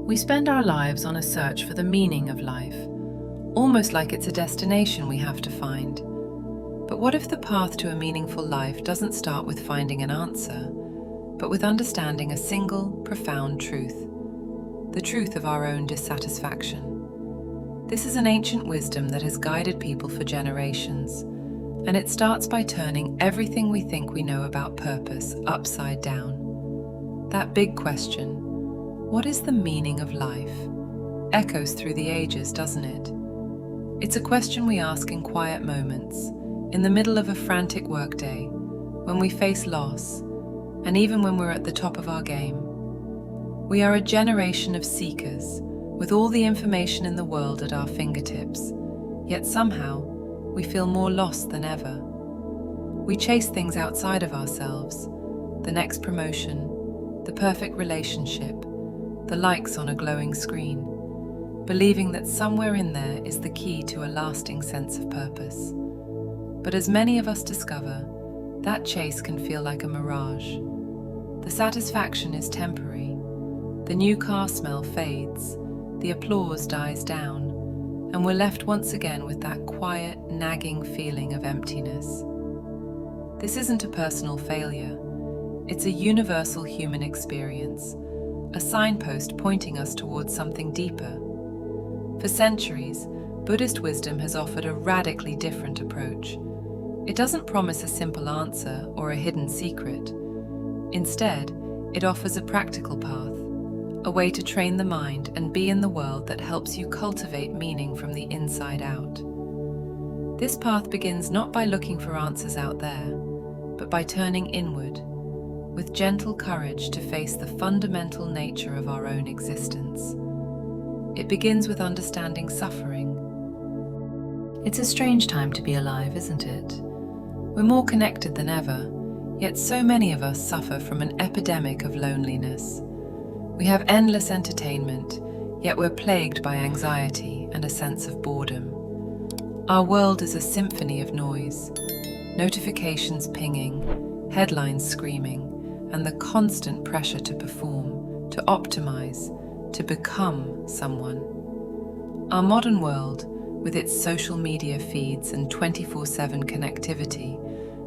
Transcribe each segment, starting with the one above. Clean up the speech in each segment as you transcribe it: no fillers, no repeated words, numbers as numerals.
We spend our lives on a search for the meaning of life, almost like it's a destination we have to find. But what if the path to a meaningful life doesn't start with finding an answer, but with understanding a single, profound truth, the truth of our own dissatisfaction? This is an ancient wisdom that has guided people for generations, and it starts by turning everything we think we know about purpose upside down. That big question, what is the meaning of life, echoes through the ages, doesn't it? It's a question we ask in quiet moments, in the middle of a frantic workday, when we face loss, and even when we're at the top of our game. We are a generation of seekers, with all the information in the world at our fingertips, yet somehow we feel more lost than ever. We chase things outside of ourselves, the next promotion, the perfect relationship, the likes on a glowing screen, believing that somewhere in there is the key to a lasting sense of purpose. But as many of us discover, that chase can feel like a mirage. The satisfaction is temporary, the new car smell fades, the applause dies down, and we're left once again with that quiet, nagging feeling of emptiness. This isn't a personal failure, it's a universal human experience, a signpost pointing us towards something deeper. For centuries, Buddhist wisdom has offered a radically different approach. It doesn't promise a simple answer or a hidden secret. Instead, it offers a practical path, a way to train the mind and be in the world that helps you cultivate meaning from the inside out. This path begins not by looking for answers out there, but by turning inward, with gentle courage to face the fundamental nature of our own existence. It begins with understanding suffering. It's a strange time to be alive, isn't it? We're more connected than ever, yet so many of us suffer from an epidemic of loneliness. We have endless entertainment, yet we're plagued by anxiety and a sense of boredom. Our world is a symphony of noise, notifications pinging, headlines screaming, and the constant pressure to perform, to optimize, to become someone. Our modern world, with its social media feeds and 24/7 connectivity,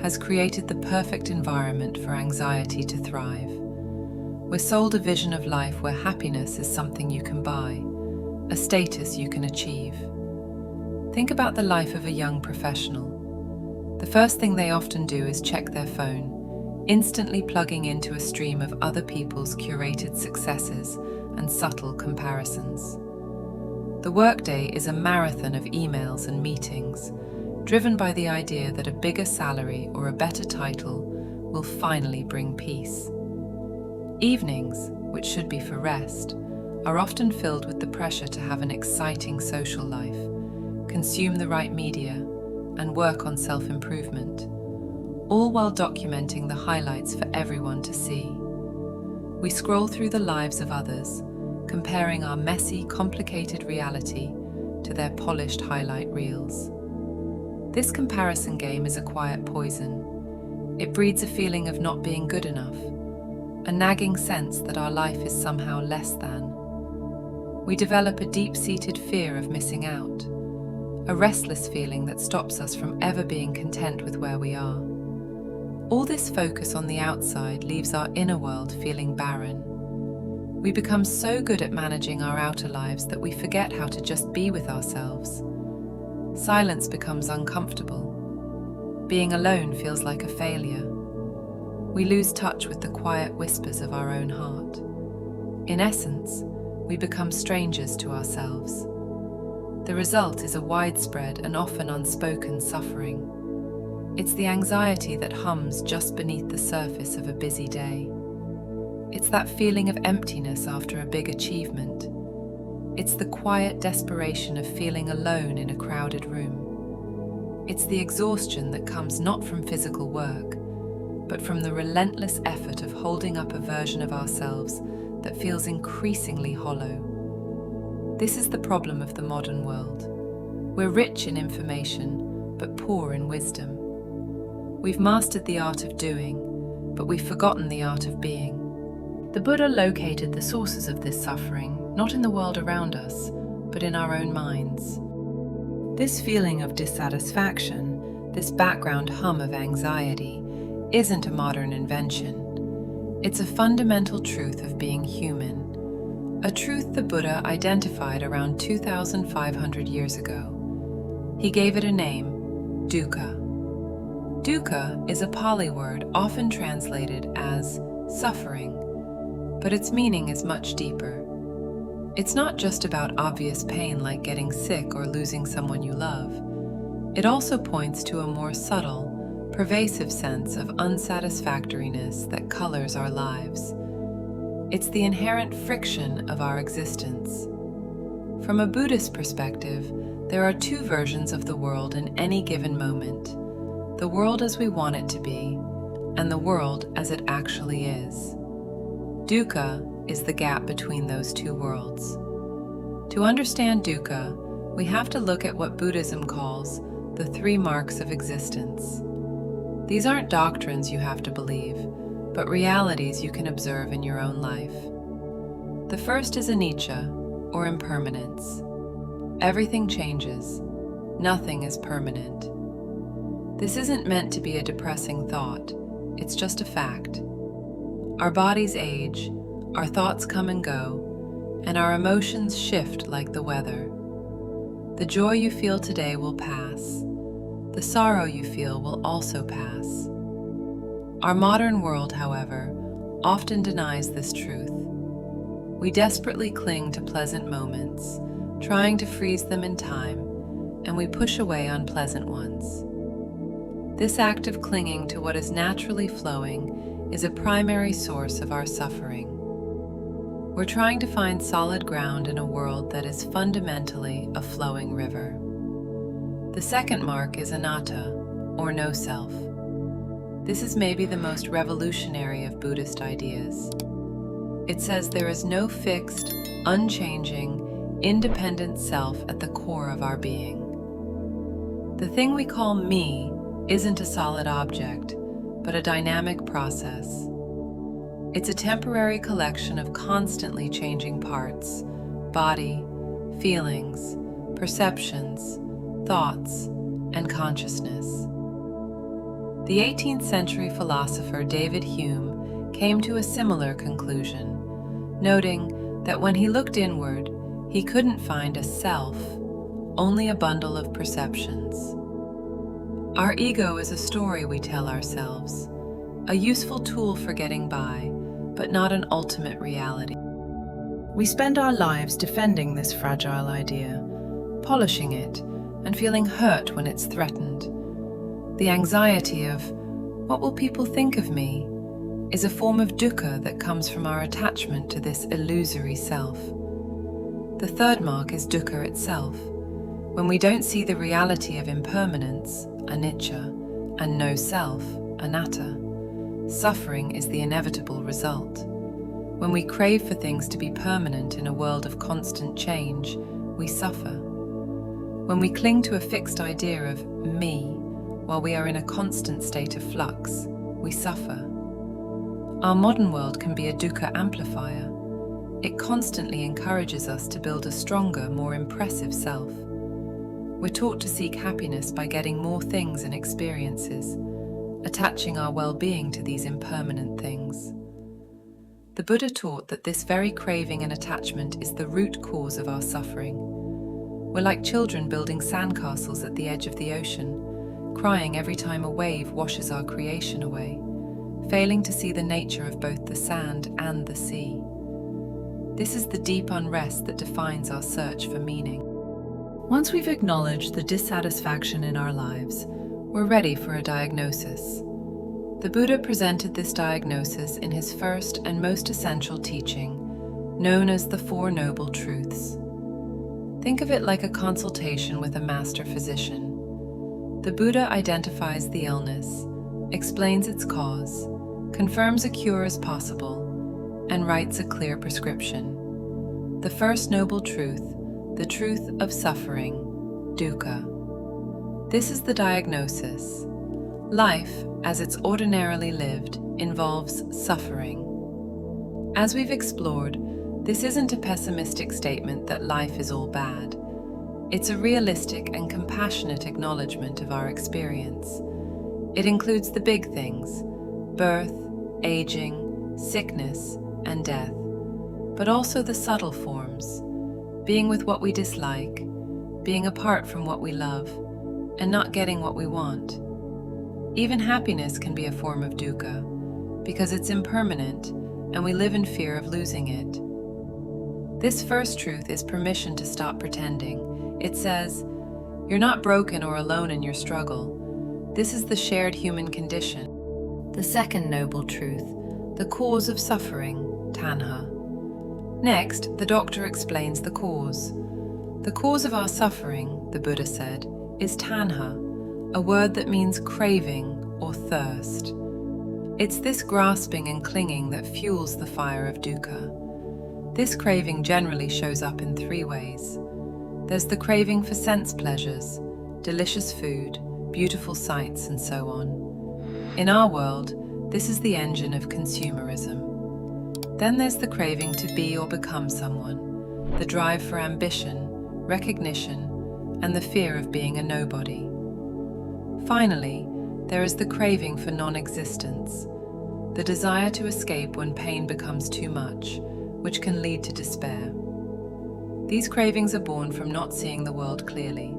has created the perfect environment for anxiety to thrive. We're sold a vision of life where happiness is something you can buy, a status you can achieve. Think about the life of a young professional. The first thing they often do is check their phone, instantly plugging into a stream of other people's curated successes and subtle comparisons. The workday is a marathon of emails and meetings, driven by the idea that a bigger salary or a better title will finally bring peace. Evenings, which should be for rest, are often filled with the pressure to have an exciting social life, consume the right media, and work on self-improvement, all while documenting the highlights for everyone to see. We scroll through the lives of others, comparing our messy, complicated reality to their polished highlight reels. This comparison game is a quiet poison. It breeds a feeling of not being good enough, a nagging sense that our life is somehow less than. We develop a deep-seated fear of missing out, a restless feeling that stops us from ever being content with where we are. All this focus on the outside leaves our inner world feeling barren. We become so good at managing our outer lives that we forget how to just be with ourselves. Silence becomes uncomfortable. Being alone feels like a failure. We lose touch with the quiet whispers of our own heart. In essence, we become strangers to ourselves. The result is a widespread and often unspoken suffering. It's the anxiety that hums just beneath the surface of a busy day. It's that feeling of emptiness after a big achievement. It's the quiet desperation of feeling alone in a crowded room. It's the exhaustion that comes not from physical work, but from the relentless effort of holding up a version of ourselves that feels increasingly hollow. This is the problem of the modern world. We're rich in information, but poor in wisdom. We've mastered the art of doing, but we've forgotten the art of being. The Buddha located the sources of this suffering, not in the world around us, but in our own minds. This feeling of dissatisfaction, this background hum of anxiety, isn't a modern invention. It's a fundamental truth of being human, a truth the Buddha identified around 2,500 years ago. He gave it a name, dukkha. Dukkha is a Pali word often translated as suffering, but its meaning is much deeper. It's not just about obvious pain like getting sick or losing someone you love. It also points to a more subtle, pervasive sense of unsatisfactoriness that colors our lives. It's the inherent friction of our existence. From a Buddhist perspective, there are two versions of the world in any given moment: the world as we want it to be, and the world as it actually is. Dukkha is the gap between those two worlds. To understand dukkha, we have to look at what Buddhism calls the three marks of existence. These aren't doctrines you have to believe, but realities you can observe in your own life. The first is anicca, or impermanence. Everything changes. Nothing is permanent. This isn't meant to be a depressing thought. It's just a fact. Our bodies age, our thoughts come and go, and our emotions shift like the weather. The joy you feel today will pass. The sorrow you feel will also pass. Our modern world, however, often denies this truth. We desperately cling to pleasant moments, trying to freeze them in time, and we push away unpleasant ones. This act of clinging to what is naturally flowing is a primary source of our suffering. We're trying to find solid ground in a world that is fundamentally a flowing river. The second mark is anatta, or no self. This is maybe the most revolutionary of Buddhist ideas. It says there is no fixed, unchanging, independent self at the core of our being. The thing we call me isn't a solid object, but a dynamic process. It's a temporary collection of constantly changing parts: body, feelings, perceptions, thoughts, and consciousness. The 18th century philosopher David Hume came to a similar conclusion, noting that when he looked inward, he couldn't find a self, only a bundle of perceptions. Our ego is a story we tell ourselves, a useful tool for getting by, but not an ultimate reality. We spend our lives defending this fragile idea, polishing it, and feeling hurt when it's threatened. The anxiety of, what will people think of me, is a form of dukkha that comes from our attachment to this illusory self. The third mark is dukkha itself. When we don't see the reality of impermanence, anicca, and no self, anatta, suffering is the inevitable result. When we crave for things to be permanent in a world of constant change, we suffer. When we cling to a fixed idea of me, while we are in a constant state of flux, we suffer. Our modern world can be a dukkha amplifier. It constantly encourages us to build a stronger, more impressive self. We're taught to seek happiness by getting more things and experiences, attaching our well-being to these impermanent things. The Buddha taught that this very craving and attachment is the root cause of our suffering. We're like children building sandcastles at the edge of the ocean, crying every time a wave washes our creation away, failing to see the nature of both the sand and the sea. This is the deep unrest that defines our search for meaning. Once we've acknowledged the dissatisfaction in our lives, we're ready for a diagnosis. The Buddha presented this diagnosis in his first and most essential teaching, known as the Four Noble Truths. Think of it like a consultation with a master physician. The Buddha identifies the illness, explains its cause, confirms a cure is possible, and writes a clear prescription. The first noble truth, the truth of suffering, dukkha. This is the diagnosis. Life, as it's ordinarily lived, involves suffering. As we've explored, this isn't a pessimistic statement that life is all bad. It's a realistic and compassionate acknowledgement of our experience. It includes the big things: birth, aging, sickness, and death, but also the subtle forms: being with what we dislike, being apart from what we love, and not getting what we want. Even happiness can be a form of dukkha, because it's impermanent and we live in fear of losing it. This first truth is permission to stop pretending. It says, you're not broken or alone in your struggle. This is the shared human condition. The second noble truth, the cause of suffering, Tanha. Next, the doctor explains the cause. The cause of our suffering, the Buddha said, is Tanha, a word that means craving or thirst. It's this grasping and clinging that fuels the fire of dukkha. This craving generally shows up in three ways. There's the craving for sense pleasures, delicious food, beautiful sights, and so on. In our world, this is the engine of consumerism. Then there's the craving to be or become someone, the drive for ambition, recognition, and the fear of being a nobody. Finally, there is the craving for non-existence, the desire to escape when pain becomes too much, which can lead to despair. These cravings are born from not seeing the world clearly.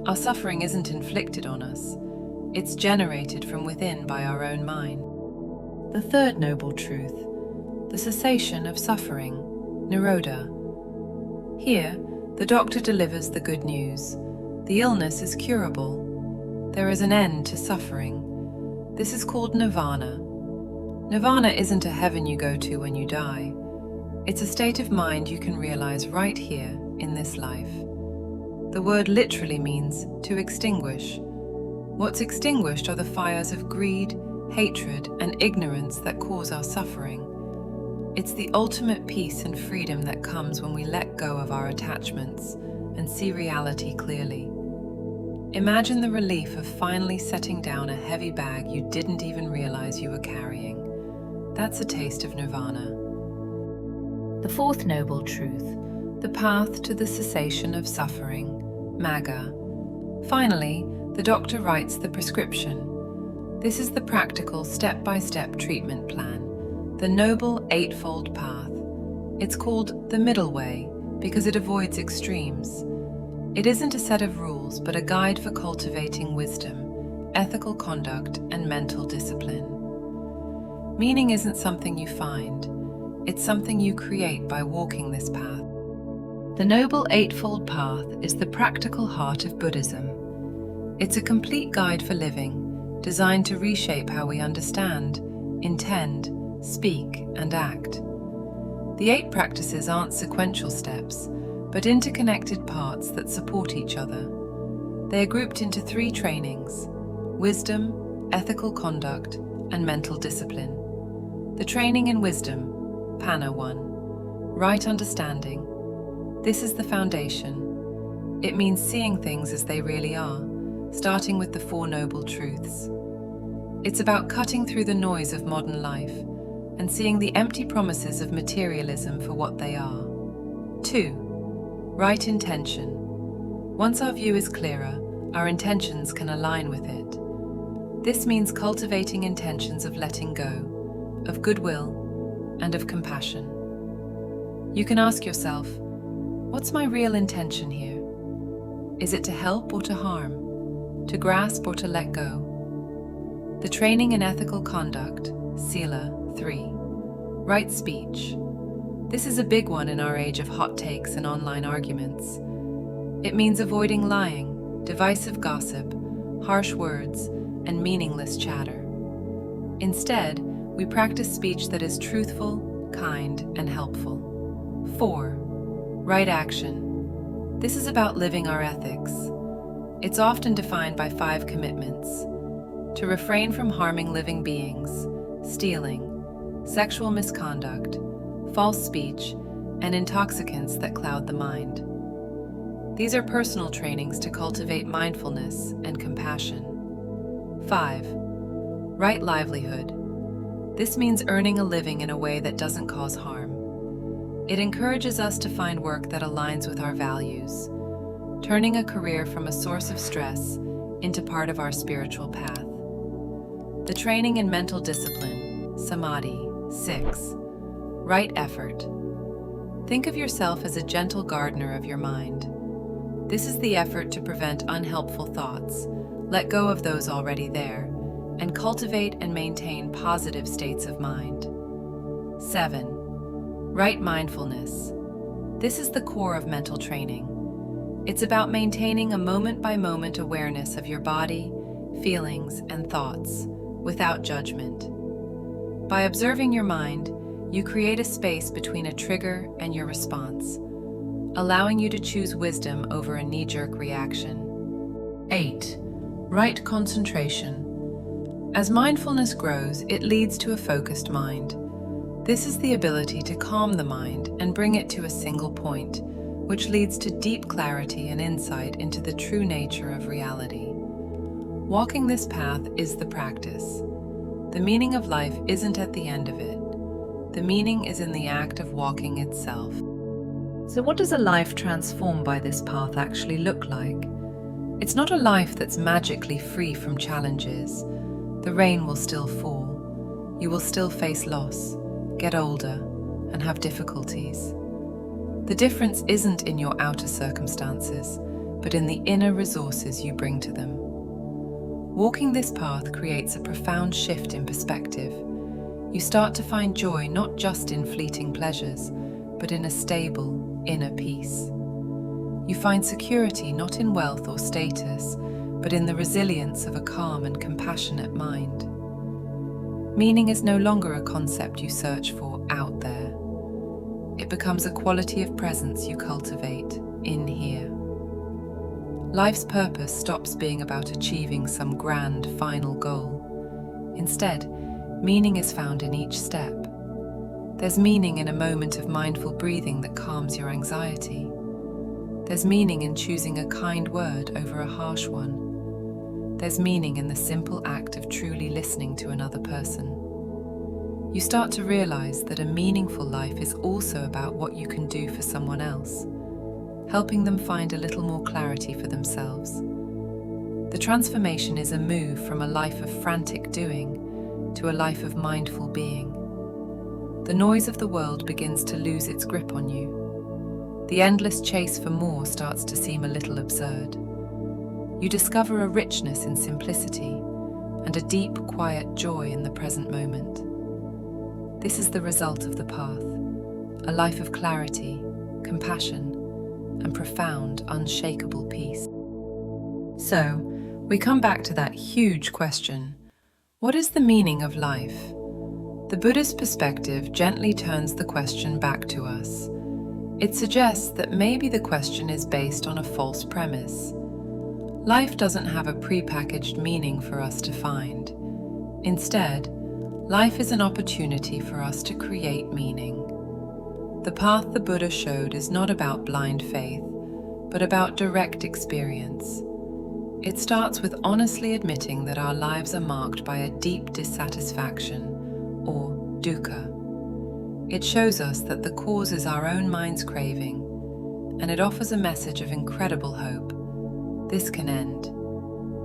Our suffering isn't inflicted on us, it's generated from within by our own mind. The third noble truth, the cessation of suffering, Nirodha. Here, the doctor delivers the good news. The illness is curable. There is an end to suffering. This is called nirvana. Nirvana isn't a heaven you go to when you die. It's a state of mind you can realize right here in this life. The word literally means to extinguish. What's extinguished are the fires of greed, hatred, and ignorance that cause our suffering. It's the ultimate peace and freedom that comes when we let go of our attachments and see reality clearly. Imagine the relief of finally setting down a heavy bag you didn't even realize you were carrying. That's a taste of nirvana. The fourth noble truth, the path to the cessation of suffering, Magga. Finally, the doctor writes the prescription. This is the practical step-by-step treatment plan, the Noble Eightfold Path. It's called the middle way because it avoids extremes. It isn't a set of rules, but a guide for cultivating wisdom, ethical conduct, and mental discipline. Meaning isn't something you find, it's something you create by walking this path. The Noble Eightfold Path is the practical heart of Buddhism. It's a complete guide for living, designed to reshape how we understand, intend, speak, and act. The 8 practices aren't sequential steps, but interconnected parts that support each other. They are grouped into 3 trainings: wisdom, ethical conduct, and mental discipline. The training in wisdom, Panna 1, right understanding. This is the foundation. It means seeing things as they really are, starting with the 4 noble truths. It's about cutting through the noise of modern life and seeing the empty promises of materialism for what they are. 2. Right intention. Once our view is clearer, our intentions can align with it. This means cultivating intentions of letting go, of goodwill, and of compassion. You can ask yourself, what's my real intention here? Is it to help or to harm? To grasp or to let go? The training in ethical conduct, Sila 3. Right speech. This is a big one in our age of hot takes and online arguments. It means avoiding lying, divisive gossip, harsh words, and meaningless chatter. Instead, we practice speech that is truthful, kind, and helpful. 4. Right action. This is about living our ethics. It's often defined by 5 commitments: to refrain from harming living beings, stealing, sexual misconduct, false speech, and intoxicants that cloud the mind. These are personal trainings to cultivate mindfulness and compassion. 5. Right livelihood. This means earning a living in a way that doesn't cause harm. It encourages us to find work that aligns with our values, turning a career from a source of stress into part of our spiritual path. The training in mental discipline, Samadhi. 6. Right effort. Think of yourself as a gentle gardener of your mind. This is the effort to prevent unhelpful thoughts, let go of those already there, and cultivate and maintain positive states of mind. 7. Right mindfulness. This is the core of mental training. It's about maintaining a moment-by-moment awareness of your body, feelings, and thoughts, without judgment. By observing your mind, you create a space between a trigger and your response, allowing you to choose wisdom over a knee-jerk reaction. 8. Right concentration. As mindfulness grows, it leads to a focused mind. This is the ability to calm the mind and bring it to a single point, which leads to deep clarity and insight into the true nature of reality. Walking this path is the practice. The meaning of life isn't at the end of it. The meaning is in the act of walking itself. So what does a life transformed by this path actually look like? It's not a life that's magically free from challenges. The rain will still fall. You will still face loss, get older, and have difficulties. The difference isn't in your outer circumstances, but in the inner resources you bring to them. Walking this path creates a profound shift in perspective. You start to find joy not just in fleeting pleasures, but in a stable, inner peace. You find security not in wealth or status, but in the resilience of a calm and compassionate mind. Meaning is no longer a concept you search for out there. It becomes a quality of presence you cultivate in here. Life's purpose stops being about achieving some grand final goal. Instead, meaning is found in each step. There's meaning in a moment of mindful breathing that calms your anxiety. There's meaning in choosing a kind word over a harsh one. There's meaning in the simple act of truly listening to another person. You start to realize that a meaningful life is also about what you can do for someone else, helping them find a little more clarity for themselves. The transformation is a move from a life of frantic doing to a life of mindful being. The noise of the world begins to lose its grip on you. The endless chase for more starts to seem a little absurd. You discover a richness in simplicity and a deep, quiet joy in the present moment. This is the result of the path, a life of clarity, compassion, and profound, unshakable peace. So, we come back to that huge question: what is the meaning of life? The Buddhist perspective gently turns the question back to us. It suggests that maybe the question is based on a false premise. Life doesn't have a prepackaged meaning for us to find. Instead, life is an opportunity for us to create meaning. The path the Buddha showed is not about blind faith, but about direct experience. It starts with honestly admitting that our lives are marked by a deep dissatisfaction, or dukkha. It shows us that the cause is our own mind's craving, and it offers a message of incredible hope. This can end.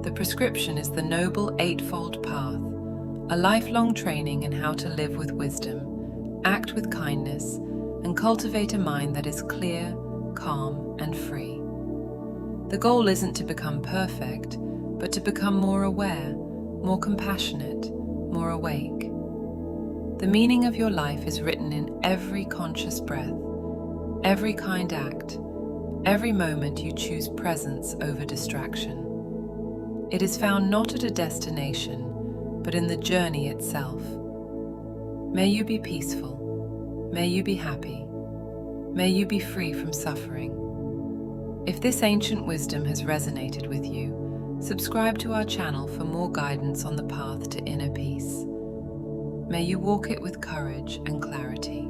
The prescription is the Noble Eightfold Path, a lifelong training in how to live with wisdom, act with kindness, and cultivate a mind that is clear, calm, and free. The goal isn't to become perfect, but to become more aware, more compassionate, more awake. The meaning of your life is written in every conscious breath, every kind act, every moment you choose presence over distraction. It is found not at a destination, but in the journey itself. May you be peaceful. May you be happy. May you be free from suffering. If this ancient wisdom has resonated with you, subscribe to our channel for more guidance on the path to inner peace. May you walk it with courage and clarity.